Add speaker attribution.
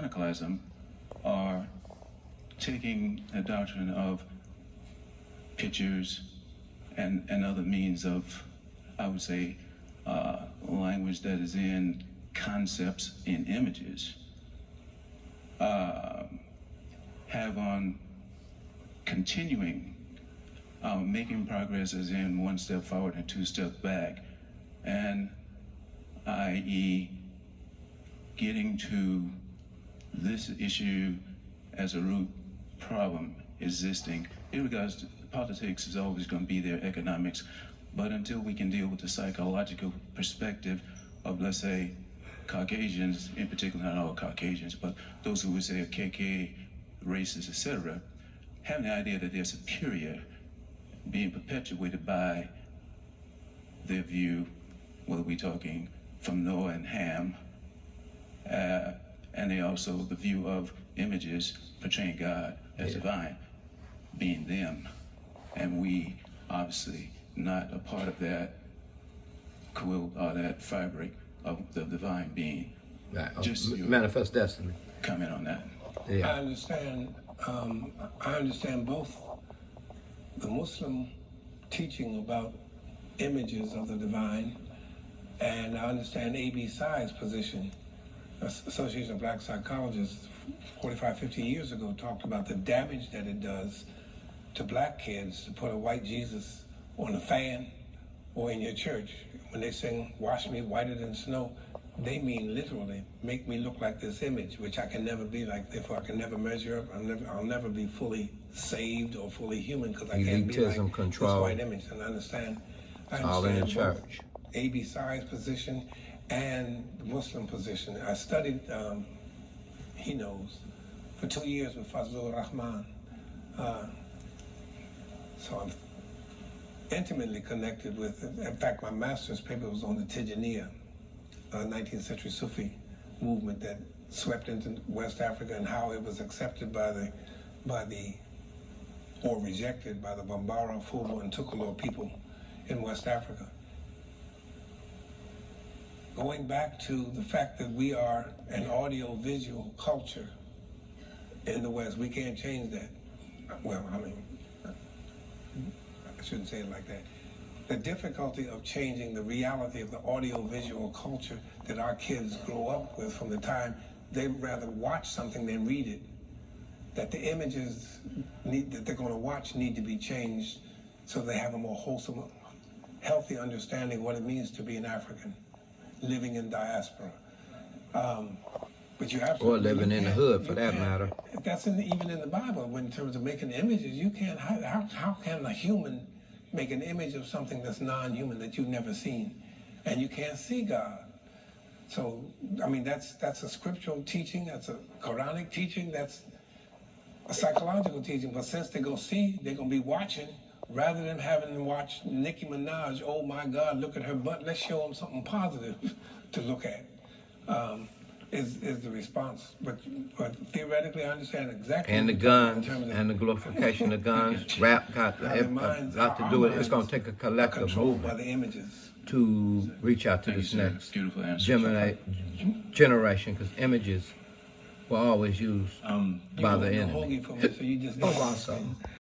Speaker 1: iconoclasm are taking a doctrine of pictures and other means of, I would say, language that is in concepts in images, have on continuing, making progress as in one step forward and two steps back, and i.e. getting to this issue as a root problem existing. In regards to politics, is always going to be there, economics, but until we can deal with the psychological perspective of, let's say, Caucasians, in particular, not all Caucasians, but those who would say are KK, racists, etc., having the idea that they're superior, being perpetuated by their view, whether we're talking from Noah and Ham, and they also the view of images portraying God as divine, being them, and we obviously not a part of that quilt or that fabric of the divine being.
Speaker 2: Right.
Speaker 1: Just
Speaker 2: manifest destiny.
Speaker 1: Comment on that.
Speaker 2: Yeah.
Speaker 3: I understand both the Muslim teaching about images of the divine, and I understand A.B. Tsai's position. Association of Black Psychologists 45, 50 years ago talked about the damage that it does to black kids to put a white Jesus on a fan or in your church. When they sing, "Wash me whiter than snow," they mean literally, make me look like this image, which I can never be like, therefore I can never measure up, I'll never be fully saved or fully human because I can't be like
Speaker 2: control.
Speaker 3: this white image. And I understand
Speaker 2: All in the church.
Speaker 3: A.B. Tsai's position and the Muslim position. I studied, he knows, for 2 years with Fazlur Rahman. So I'm intimately connected with it. In fact, my master's paper was on the Tijaniya, 19th century Sufi movement that swept into West Africa and how it was accepted by the or rejected by the Bambara, Fulbo, and Tukulor people in West Africa. Going back to the fact that we are an audio-visual culture in the West, we can't change that. Well, I mean, I shouldn't say it like that. The difficulty of changing the reality of the audio-visual culture that our kids grow up with from the time they'd rather watch something than read it, that the images that they're going to watch need to be changed so they have a more wholesome, healthy understanding of what it means to be an African living in diaspora. But you absolutely,
Speaker 2: or living in the hood, for that matter.
Speaker 3: That's even in the Bible. When in terms of making images, you can't. How can a human make an image of something that's non-human that you've never seen, and you can't see God? So, I mean, that's a scriptural teaching. That's a Quranic teaching. That's a psychological teaching. But since they're gonna see, they're gonna be watching. Rather than having them watch Nicki Minaj, oh my God, look at her butt, let's show them something positive to look at, is the response. But theoretically, I understand exactly.
Speaker 2: And the guns, and the glorification of guns, rap got to do it. It's going to take a collective movement
Speaker 3: by the images
Speaker 2: to reach out to this next generation, because images were always used by the enemy.
Speaker 3: So you just